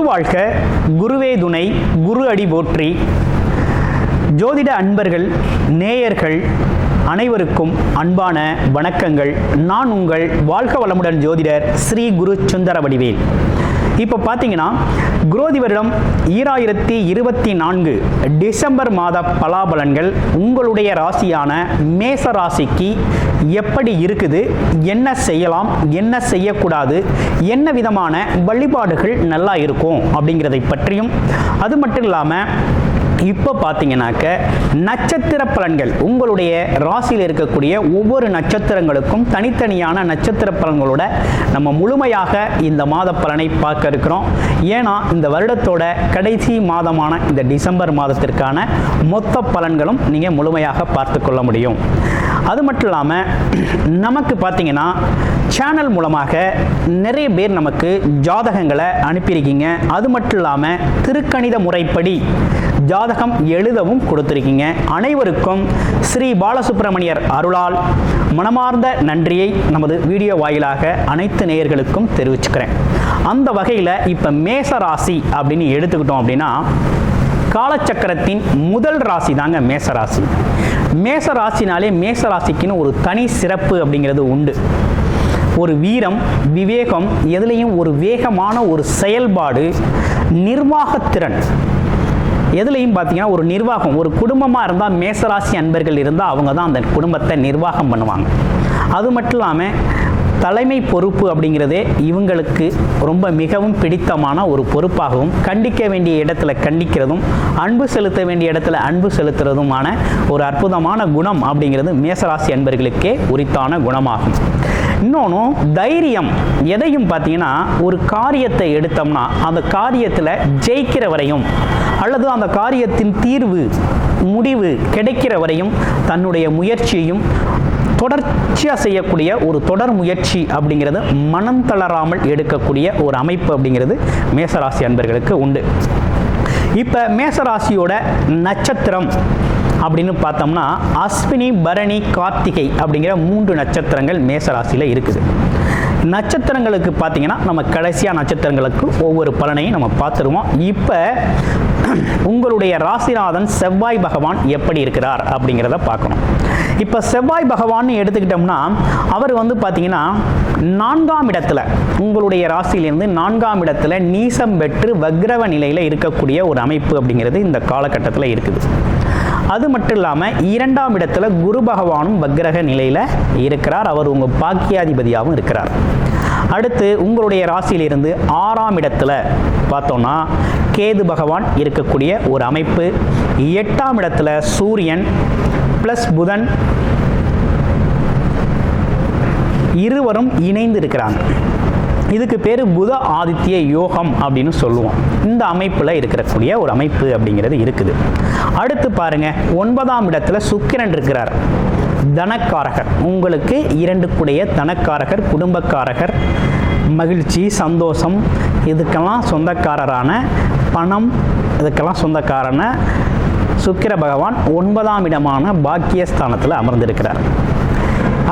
வாழ்க, குருவே துணை, குரு அடி போற்றி. ஜோதிட அன்பர்கள், நேயர்கள் அனைவருக்கும் அன்பான வணக்கங்கள். நான் உங்கள் வாழ்க வளமுடன் ஜோதிடர் ஸ்ரீ குரு சுந்தரவடிவேல். இப்போ பார்த்தீங்கன்னா குரோதி வருடம் 2024 டிசம்பர் மாத பலாபலன்கள் உங்களுடைய ராசியான மேச ராசிக்கு எப்படி இருக்குது, என்ன செய்யலாம், என்ன செய்யக்கூடாது, என்ன விதமான வழிபாடுகள் நல்லா இருக்கும் அப்படிங்கிறதை பற்றியும், அது மட்டும் இல்லாமல் இப்போ பார்த்தீங்கன்னாக்க நட்சத்திர பலன்கள் உங்களுடைய ராசியில் இருக்கக்கூடிய ஒவ்வொரு நட்சத்திரங்களுக்கும் தனித்தனியான நட்சத்திர பலன்களோட நம்ம முழுமையாக இந்த மாத பலனை பார்க்க இருக்கிறோம். ஏன்னா இந்த வருடத்தோட கடைசி மாதமான இந்த டிசம்பர் மாதத்திற்கான மொத்த பலன்களும் நீங்கள் முழுமையாக பார்த்து கொள்ள முடியும். அது மட்டும் இல்லாமல் நமக்கு பார்த்தீங்கன்னா சேனல் மூலமாக நிறைய பேர் நமக்கு ஜாதகங்களை அனுப்பியிருக்கீங்க. அது மட்டும் இல்லாமல் திருக்கணித முறைப்படி ஜாதகம் எழுதவும் கொடுத்திருக்கீங்க. அனைவருக்கும் ஸ்ரீ பாலசுப்ரமணியர் அருளால் மனமார்ந்த நன்றியை நமது வீடியோ வாயிலாக அனைத்து நேயர்களுக்கும் தெரிவிச்சுக்கிறேன். அந்த வகையில் இப்போ மேச ராசி அப்படின்னு எடுத்துக்கிட்டோம் அப்படின்னா காலச்சக்கரத்தின் முதல் ராசி தாங்க மேசராசி. மேசராசினாலே மேசராசிக்குன்னு ஒரு தனி சிறப்பு அப்படிங்கிறது உண்டு. ஒரு வீரம், விவேகம், எதுலேயும் ஒரு வேகமான ஒரு செயல்பாடு, நிர்வாகத்திறன், எதுலையும் பார்த்தீங்கன்னா ஒரு நிர்வாகம். ஒரு குடும்பமாக இருந்தால் மேசராசி அன்பர்கள் இருந்தால் அவங்க தான் அந்த குடும்பத்தை நிர்வாகம் பண்ணுவாங்க. அது மட்டும் இல்லாமல் தலைமை பொறுப்பு அப்படிங்கிறதே இவங்களுக்கு ரொம்ப மிகவும் பிடித்தமான ஒரு பொறுப்பாகவும், கண்டிக்க வேண்டிய இடத்துல கண்டிக்கிறதும், அன்பு செலுத்த வேண்டிய இடத்துல அன்பு செலுத்துறதுமான ஒரு அற்புதமான குணம் அப்படிங்கிறது மேசராசி அன்பர்களுக்கே உரித்தான குணமாகும். இன்னொன்று தைரியம். எதையும் பார்த்தீங்கன்னா ஒரு காரியத்தை எடுத்தோம்னா அந்த காரியத்தில் ஜெயிக்கிற வரையும் அல்லது அந்த காரியத்தின் தீர்வு முடிவு கிடைக்கிற வரையும் தன்னுடைய முயற்சியையும் தொடர்ச்சியாக செய்யக்கூடிய ஒரு தொடர் முயற்சி அப்படிங்கிறது மனம் தளராமல் எடுக்கக்கூடிய ஒரு அமைப்பு அப்படிங்கிறது மேசராசி அன்பர்களுக்கு உண்டு. இப்போ மேசராசியோட நட்சத்திரம் அப்படின்னு பார்த்தோம்னா அஸ்வினி, பரணி, கார்த்திகை அப்படிங்கிற 3 நட்சத்திரங்கள் மேசராசியில் இருக்குது. நட்சத்திரங்களுக்கு பார்த்தீங்கன்னா நம்ம கடைசியாக நட்சத்திரங்களுக்கு ஒவ்வொரு பலனையும் நம்ம பார்த்துருவோம். இப்போ உங்களுடைய ராசிநாதன் செவ்வாய் பகவான் எப்படி இருக்கிறார் அப்படிங்கிறத பார்க்கணும். இப்போ செவ்வாய் பகவான் எடுத்துக்கிட்டோம்னா அவர் பார்த்தீங்கன்னா 4ஆம் இடத்துல, உங்களுடைய ராசியிலிருந்து 4ஆம் இடத்துல நீசம் பெற்று வக்ரவ நிலையில் இருக்கக்கூடிய ஒரு அமைப்பு அப்படிங்கிறது இந்த காலகட்டத்தில் இருக்குது. அது மட்டும் இல்லாமல் 2ஆம் இடத்துல குரு பகவானும் வக்ரக நிலையில் இருக்கிறார். அவர் உங்கள் பாக்கியாதிபதியாகவும் இருக்கிறார். அடுத்து உங்களுடைய ராசியிலிருந்து 6ஆம் இடத்துல பார்த்தோம்னா கேது பகவான் இருக்கக்கூடிய ஒரு அமைப்பு. 8ஆம் இடத்துல சூரியன் ப்ளஸ் புதன் இருவரும் இணைந்து இருக்கிறாங்க. இதுக்கு பேர் புத ஆதித்ய யோகம் அப்படின்னு சொல்லுவோம். இந்த அமைப்பில் இருக்கக்கூடிய ஒரு அமைப்பு அப்படிங்கிறது இருக்குது. அடுத்து பாருங்க 9ஆம் இடத்துல சுக்கிரன் இருக்கிறார். தனக்காரகர், உங்களுக்கு 2 கூடைய தனக்காரகர், குடும்பக்காரகர், மகிழ்ச்சி, சந்தோஷம், இதுக்கெல்லாம் சொந்தக்காரரான பணம், இதுக்கெல்லாம் சொந்தக்காரன சுக்கிர பகவான் 9ஆம் இடமான பாக்கியஸ்தானத்தில் அமர்ந்திருக்கிறார்.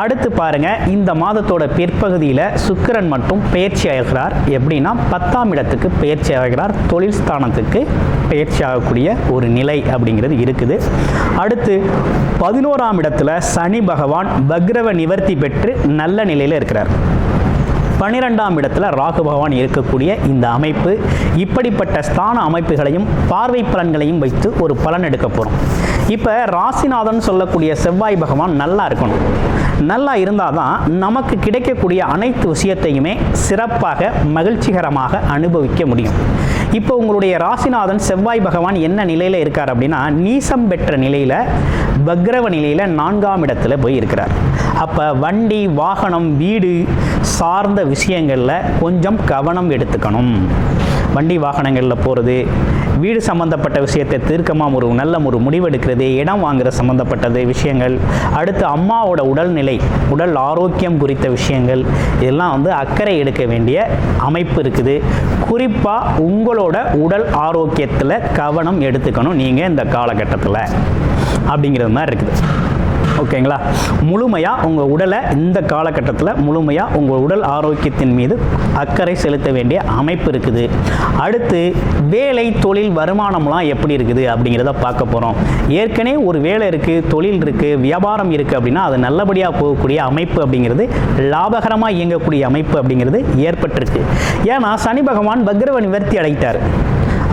அடுத்து பாருங்க இந்த மாதத்தோட பிற்பகுதியில் சுக்கிரன் மட்டும் பயிற்சி ஆகிறார். எப்படின்னா 10ஆம் இடத்துக்கு பயிற்சி ஆகிறார். தொழில் ஸ்தானத்துக்கு பயிற்சி ஆகக்கூடிய ஒரு நிலை அப்படிங்கிறது இருக்குது. அடுத்து 11ஆம் இடத்துல சனி பகவான் வக்ரவ நிவர்த்தி பெற்று நல்ல நிலையில் இருக்கிறார். 12ஆம் இடத்துல ராகு பகவான் இருக்கக்கூடிய இந்த அமைப்பு. இப்படிப்பட்ட ஸ்தான அமைப்புகளையும் பார்வை பலன்களையும் வைத்து ஒரு பலன் எடுக்க போகிறோம். இப்போ ராசிநாதன் சொல்லக்கூடிய செவ்வாய் பகவான் நல்லா இருக்கணும். நல்லா இருந்தால் தான் நமக்கு கிடைக்கக்கூடிய அனைத்து விஷயத்தையுமே சிறப்பாக மகிழ்ச்சிகரமாக அனுபவிக்க முடியும். இப்போ உங்களுடைய ராசிநாதன் செவ்வாய் பகவான் என்ன நிலையில் இருக்கார் அப்படின்னா நீசம் பெற்ற நிலையில் வக்ரவ நிலையில் 4ஆம் இடத்துல போய் இருக்கிறார். அப்போ வண்டி, வாகனம், வீடு சார்ந்த விஷயங்களில் கொஞ்சம் கவனம் எடுத்துக்கணும். வண்டி வாகனங்களில் போகிறது, வீடு சம்மந்தப்பட்ட விஷயத்தை தீர்க்கமாக ஒரு நல்ல ஒரு முடிவெடுக்கிறது, இடம் வாங்குகிற சம்மந்தப்பட்டது விஷயங்கள், அடுத்து அம்மாவோட உடல்நிலை, உடல் ஆரோக்கியம் குறித்த விஷயங்கள், இதெல்லாம் அக்கறை எடுக்க வேண்டிய அமைப்பு இருக்குது. குறிப்பாக உங்களோட உடல் ஆரோக்கியத்தில் கவனம் எடுத்துக்கணும் நீங்கள் இந்த காலகட்டத்தில் அப்படிங்கிறது மாதிரி இருக்குது. ஓகேங்களா? முழுமையாக உங்கள் உடலை இந்த காலகட்டத்தில் முழுமையாக உங்கள் உடல் ஆரோக்கியத்தின் மீது அக்கறை செலுத்த வேண்டிய அமைப்பு இருக்குது. அடுத்து வேலை, தொழில், வருமானம்லாம் எப்படி இருக்குது அப்படிங்கிறத பார்க்க போகிறோம். ஏற்கனவே ஒரு வேலை இருக்குது, தொழில் இருக்குது, வியாபாரம் இருக்குது அப்படின்னா அது நல்லபடியாக போகக்கூடிய அமைப்பு அப்படிங்கிறது, லாபகரமாக இயங்கக்கூடிய அமைப்பு அப்படிங்கிறது ஏற்பட்டிருக்கு. ஏன்னா சனி பகவான் வக்ர நிவர்த்தி அடைத்தார்.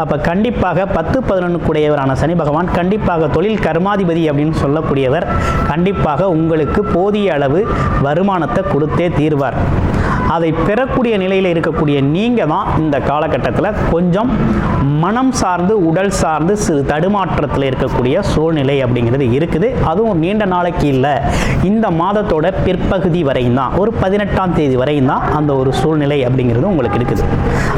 அப்போ கண்டிப்பாக 10-11 கூடியவரான சனி பகவான் கண்டிப்பாக தொழில் கர்மாதிபதி அப்படின்னு சொல்லக்கூடியவர் கண்டிப்பாக உங்களுக்கு போதிய அளவு வருமானத்தை கொடுத்தே தீர்வார். அதை பெறக்கூடிய நிலையில் இருக்கக்கூடிய நீங்கள் தான் இந்த காலகட்டத்தில் கொஞ்சம் மனம் சார்ந்து உடல் சார்ந்து சிறு தடுமாற்றத்தில் இருக்கக்கூடிய சூழ்நிலை அப்படிங்கிறது இருக்குது. அதுவும் நீண்ட நாளைக்கு இல்லை, இந்த மாதத்தோட பிற்பகுதி வரையும் தான், ஒரு 18ஆம் தேதி வரையும் தான் அந்த ஒரு சூழ்நிலை அப்படிங்கிறது உங்களுக்கு இருக்குது.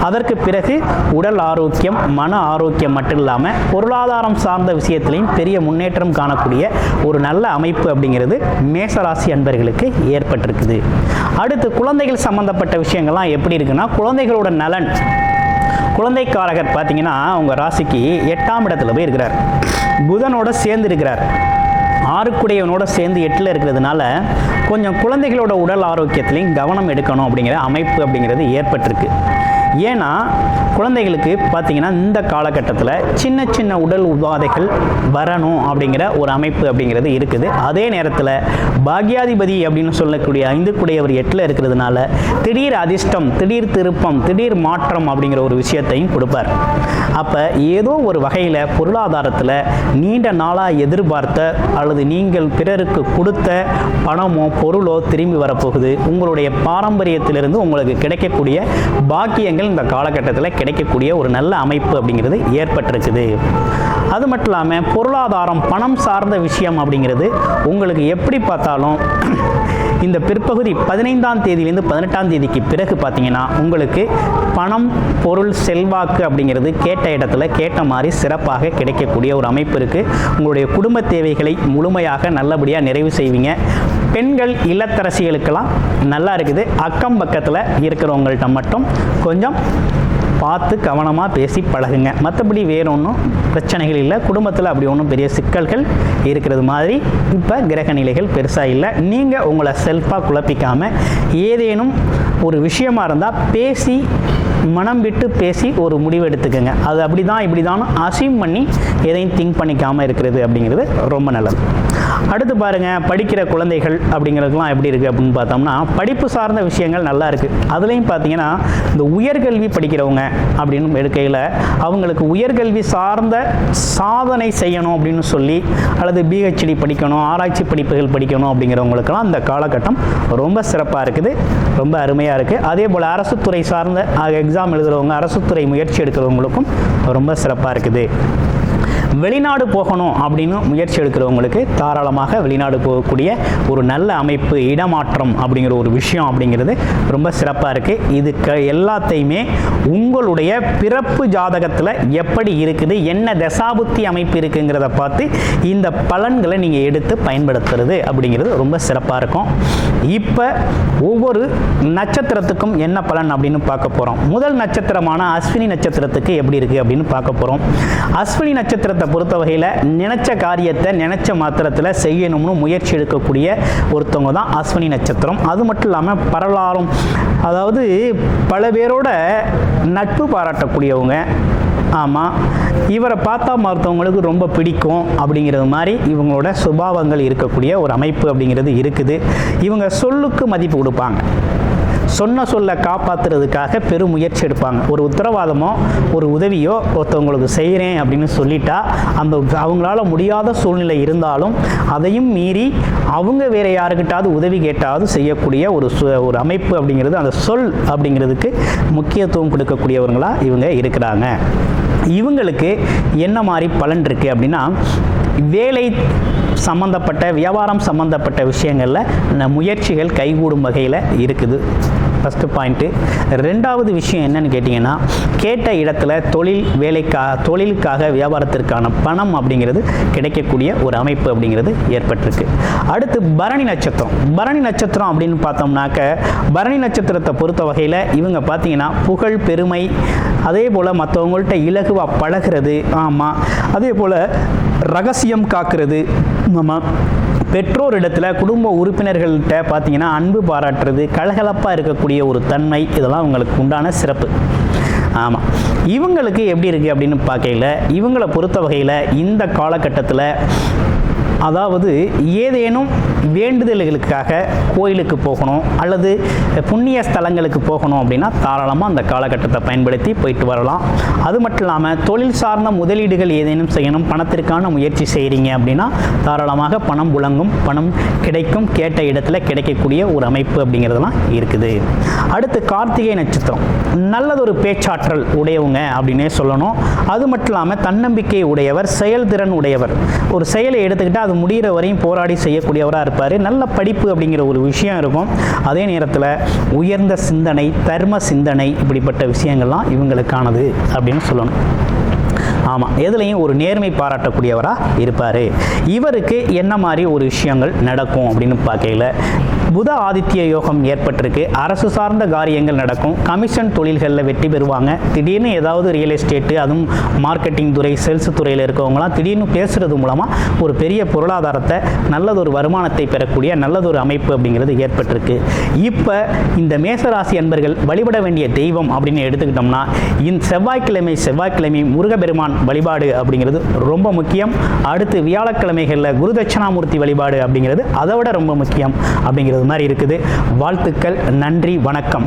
அதற்கு பிறகு உடல் ஆரோக்கியம், மன ஆரோக்கியம் மட்டும் இல்லாமல் பொருளாதாரம் சார்ந்த விஷயத்திலையும் பெரிய முன்னேற்றம் காணக்கூடிய ஒரு நல்ல அமைப்பு அப்படிங்கிறது மேசராசி அன்பர்களுக்கு ஏற்பட்டிருக்குது. அடுத்து குழந்தைகள் சம்பந்தப்பட்ட விஷயங்கள்லாம் எப்படி இருக்குன்னா, குழந்தைகளோட நலன், குழந்தைக்காரகர் பார்த்தீங்கன்னா உங்கள் ராசிக்கு 8ஆம் இடத்துல போய் இருக்கிறார், புதனோட சேர்ந்து இருக்கிறார். 6 சேர்ந்து 8ல் இருக்கிறதுனால கொஞ்சம் குழந்தைகளோட உடல் ஆரோக்கியத்திலையும் கவனம் எடுக்கணும் அப்படிங்கிற அமைப்பு அப்படிங்கிறது ஏற்பட்டிருக்கு. ஏன்னா குழந்தைகளுக்கு பார்த்தீங்கன்னா இந்த காலகட்டத்தில் சின்ன சின்ன உடல் உபாதைகள் வரணும் அப்படிங்கிற ஒரு அமைப்பு அப்படிங்கிறது இருக்குது. அதே நேரத்தில் பாக்யாதிபதி அப்படின்னு சொல்லக்கூடிய 5 8ல் இருக்கிறதுனால திடீர் அதிர்ஷ்டம், திடீர் திருப்பம், திடீர் மாற்றம் அப்படிங்கிற ஒரு விஷயத்தையும் கொடுப்பார். அப்போ ஏதோ ஒரு வகையில் பொருளாதாரத்தில் நீண்ட நாளாக எதிர்பார்த்த அல்லது நீங்கள் பிறருக்கு கொடுத்த பணமோ பொருளோ திரும்பி வரப்போகுது. உங்களுடைய பாரம்பரியத்திலிருந்து உங்களுக்கு கிடைக்கக்கூடிய பாக்கியங்கள் இந்த காலகட்டத்தில் கிடைக்கக்கூடிய ஒரு நல்ல அமைப்பு அப்படிங்கிறது ஏற்பட்டிருக்குது. அது மட்டும் இல்லாமல் பொருளாதாரம், பணம் சார்ந்த விஷயம் அப்படிங்கிறது உங்களுக்கு எப்படி பார்த்தாலும் இந்த பிற்பகுதி 15ஆம் தேதியிலேருந்து 18ஆம் தேதிக்கு பிறகு பார்த்தீங்கன்னா உங்களுக்கு பணம், பொருள், செல்வாக்கு அப்படிங்கிறது கேட்ட இடத்துல கேட்ட மாதிரி சிறப்பாக கிடைக்கக்கூடிய ஒரு அமைப்பு இருக்குது. உங்களுடைய குடும்ப தேவைகளை முழுமையாக நல்லபடியாக நிறைவு செய்வீங்க. பெண்கள், இல்லத்தரசிகளுக்கெல்லாம் நல்லா இருக்குது. அக்கம் பக்கத்தில் இருக்கிறவங்கள்ட்ட மட்டும் கொஞ்சம் பார்த்து கவனமாக பேசி பழகுங்க. மற்றபடி வேறு ஒன்றும் பிரச்சனைகள் இல்லை. குடும்பத்தில் அப்படி ஒன்றும் பெரிய சிக்கல்கள் இருக்கிறது மாதிரி இப்போ கிரக நிலைகள் பெருசாக இல்லை. நீங்கள் உங்களை செல்ஃபாக குழப்பிக்காமல் ஏதேனும் ஒரு விஷயமா இருந்தால் பேசி, மனம் விட்டு பேசி ஒரு முடிவு எடுத்துக்கோங்க. அது அப்படி தான் இப்படி தான் அசீம் பண்ணி எதையும் திங்க் பண்ணிக்காமல் இருக்கிறது அப்படிங்கிறது ரொம்ப நல்லது. அடுத்து பாருங்கள், படிக்கிற குழந்தைகள் அப்படிங்கிறதுலாம் எப்படி இருக்குது அப்படின்னு பார்த்தோம்னா படிப்பு சார்ந்த விஷயங்கள் நல்லா இருக்குது. அதுலேயும் பார்த்தீங்கன்னா இந்த உயர்கல்வி படிக்கிறவங்க அப்படின்னு எடுக்கையில் அவங்களுக்கு உயர்கல்வி சார்ந்த சாதனை செய்யணும் அப்படின்னு சொல்லி அல்லது பிஹெச்டி படிக்கணும், ஆராய்ச்சி படிப்புகள் படிக்கணும் அப்படிங்கிறவங்களுக்கெல்லாம் இந்த காலகட்டம் ரொம்ப சிறப்பாக இருக்குது, ரொம்ப அருமையாக இருக்குது. அதே போல் அரசு துறை சார்ந்த எக்ஸாம் எழுதுகிறவங்க, அரசு துறை முயற்சி எடுக்கிறவங்களுக்கும் ரொம்ப சிறப்பாக இருக்குது. வெளிநாடு போகணும் அப்படின்னு முயற்சி எடுக்கிறவங்களுக்கு தாராளமாக வெளிநாடு போகக்கூடிய ஒரு நல்ல அமைப்பு, இடமாற்றம் அப்படிங்கிற ஒரு விஷயம் அப்படிங்கிறது ரொம்ப சிறப்பாக இருக்குது. இதுக்கு எல்லாத்தையுமே உங்களுடைய பிறப்பு ஜாதகத்தில் எப்படி இருக்குது, என்ன தசாபுத்தி அமைப்பு இருக்குங்கிறத பார்த்து இந்த பலன்களை நீங்கள் எடுத்து பயன்படுத்துறது அப்படிங்கிறது ரொம்ப சிறப்பாக இருக்கும். இப்போ ஒவ்வொரு நட்சத்திரத்துக்கும் என்ன பலன் அப்படின்னு பார்க்க போகிறோம். முதல் நட்சத்திரமான அஸ்வினி நட்சத்திரத்துக்கு எப்படி இருக்குது அப்படின்னு பார்க்க போகிறோம். அஸ்வினி நட்சத்திரத்தை பொறுத்த வகையில் நினைச்ச காரியத்தை நினைச்ச மாத்திரத்தில் செய்யணும்னு முயற்சி எடுக்கக்கூடிய ஒருத்தவங்க தான் அஸ்வினி நட்சத்திரம். அது மட்டும் இல்லாமல் பரலாரும், அதாவது பல பேரோட நட்பு பாராட்டக்கூடியவங்க. ஆமாம், இவரை பார்த்தா மற்றவங்களுக்கு ரொம்ப பிடிக்கும் அப்படிங்கிறது மாதிரி இவங்களோட சுபாவங்கள் இருக்கக்கூடிய ஒரு அமைப்பு அப்படிங்கிறது இருக்குது. இவங்க சொல்லுக்கு மதிப்பு கொடுப்பாங்க. சொன்ன சொல்ல காப்பாற்றுறதுக்காக பெரும் முயற்சி எடுப்பாங்க. ஒரு உத்தரவாதமோ ஒரு உதவியோ ஒருத்தவங்களுக்கு செய்கிறேன் அப்படின்னு சொல்லிட்டா அந்த அவங்களால முடியாத சூழ்நிலை இருந்தாலும் அதையும் மீறி அவங்க வேறு யாருக்கிட்டாவது உதவி கேட்டாவது செய்யக்கூடிய ஒரு அமைப்பு அப்படிங்கிறது, அந்த சொல் அப்படிங்கிறதுக்கு முக்கியத்துவம் கொடுக்கக்கூடியவங்களாக இவங்க இருக்கிறாங்க. இவங்களுக்கு என்ன மாதிரி பலன் இருக்குது அப்படின்னா, வேலை சம்பந்தப்பட்ட, வியாபாரம் சம்பந்தப்பட்ட விஷயங்களில் முயற்சிகள் கைகூடும் வகையில் இருக்குது. First point. ரெண்டாவது விஷயம் என்னன்னு கேட்டிங்கன்னா, கேட்ட இடத்துல தொழிலுக்காக வியாபாரத்திற்கான பணம் அப்படிங்கிறது கிடைக்கக்கூடிய ஒரு அமைப்பு அப்படிங்கிறது ஏற்பட்டிருக்கு. அடுத்து பரணி நட்சத்திரம். பரணி நட்சத்திரம் அப்படின்னு பார்த்தோம்னாக்க, பரணி நட்சத்திரத்தை பொறுத்த வகையில் இவங்க பார்த்தீங்கன்னா புகழ், பெருமை, அதே போல் மற்றவங்கள்ட்ட இலகுவாக பழகிறது, ஆமாம், அதே போல் ரகசியம் காக்கிறது, ஆமாம், பெற்றோர் இடத்துல குடும்ப உறுப்பினர்கள்ட்ட பார்த்தீங்கன்னா அன்பு பாராட்டுறது, கலகலப்பாக இருக்கக்கூடிய ஒரு தன்மை, இதெல்லாம் உங்களுக்கு உண்டான சிறப்பு. ஆமாம், இவங்களுக்கு எப்படி இருக்குது அப்படின்னு பார்க்கையில், இவங்களை பொறுத்த வகையில் இந்த காலகட்டத்தில் அதாவது ஏதேனும் வேண்டுதல்களுக்காக கோயிலுக்கு போகணும் அல்லது புண்ணிய ஸ்தலங்களுக்கு போகணும் அப்படின்னா தாராளமாக அந்த காலகட்டத்தை பயன்படுத்தி போயிட்டு வரலாம். அது மட்டும் இல்லாமல் தொழில் சார்ந்த முதலீடுகள் ஏதேனும் செய்யணும், பணத்திற்கான முயற்சி செய்கிறீங்க அப்படின்னா தாராளமாக பணம் புழங்கும், பணம் கிடைக்கும், கேட்ட இடத்துல கிடைக்கக்கூடிய ஒரு அமைப்பு அப்படிங்கிறதுலாம் இருக்குது. அடுத்து கார்த்திகை நட்சத்திரம், நல்லதொரு பேச்சாற்றல் உடையவங்க அப்படின்னே சொல்லணும். அது மட்டும் இல்லாமல் தன்னம்பிக்கை உடையவர், செயல்திறன் உடையவர். ஒரு செயலை எடுத்துக்கிட்டால் அது முடிகிற வரையும் போராடி செய்யக்கூடியவராக இருப்பார். நல்ல படிப்பு அப்படிங்கிற ஒரு விஷயம் இருக்கும். அதே நேரத்தில் உயர்ந்த சிந்தனை, தர்ம சிந்தனை, இப்படிப்பட்ட விஷயங்கள்லாம் இவங்களுக்கானது அப்படின்னு சொல்லணும். ஆமாம், எதுலேயும் ஒரு நேர்மை பாராட்டக்கூடியவராக இருப்பார். இவருக்கு என்ன மாதிரி ஒரு விஷயங்கள் நடக்கும் அப்படின்னு பார்க்கையில், புத ஆதித்ய யோகம் ஏற்பட்டிருக்கு. அரசு சார்ந்த காரியங்கள் நடக்கும். கமிஷன் தொழில்களில் வெற்றி பெறுவாங்க. திடீர்னு ஏதாவது ரியல் எஸ்டேட்டு, அதுவும் மார்க்கெட்டிங் துறை, சேல்ஸ் துறையில் இருக்கவங்களாம் திடீர்னு பேசுகிறது மூலமாக ஒரு பெரிய பொருளாதாரத்தை, நல்லதொரு வருமானத்தை பெறக்கூடிய நல்லதொரு அமைப்பு அப்படிங்கிறது ஏற்பட்டிருக்கு. இப்போ இந்த மேசராசி அன்பர்கள் வழிபட வேண்டிய தெய்வம் அப்படின்னு எடுத்துக்கிட்டோம்னா, இந்த செவ்வாய்க்கிழமை முருகபெருமான் வழிபாடு அப்படிங்கிறது ரொம்ப முக்கியம். அடுத்து வியாழக்கிழமைகளில் குருதட்சணாமூர்த்தி வழிபாடு அப்படிங்கிறது அதை விட ரொம்ப முக்கியம் அப்படிங்கிறது மாதிரி இருக்குது. வாழ்த்துக்கள், நன்றி, வணக்கம்.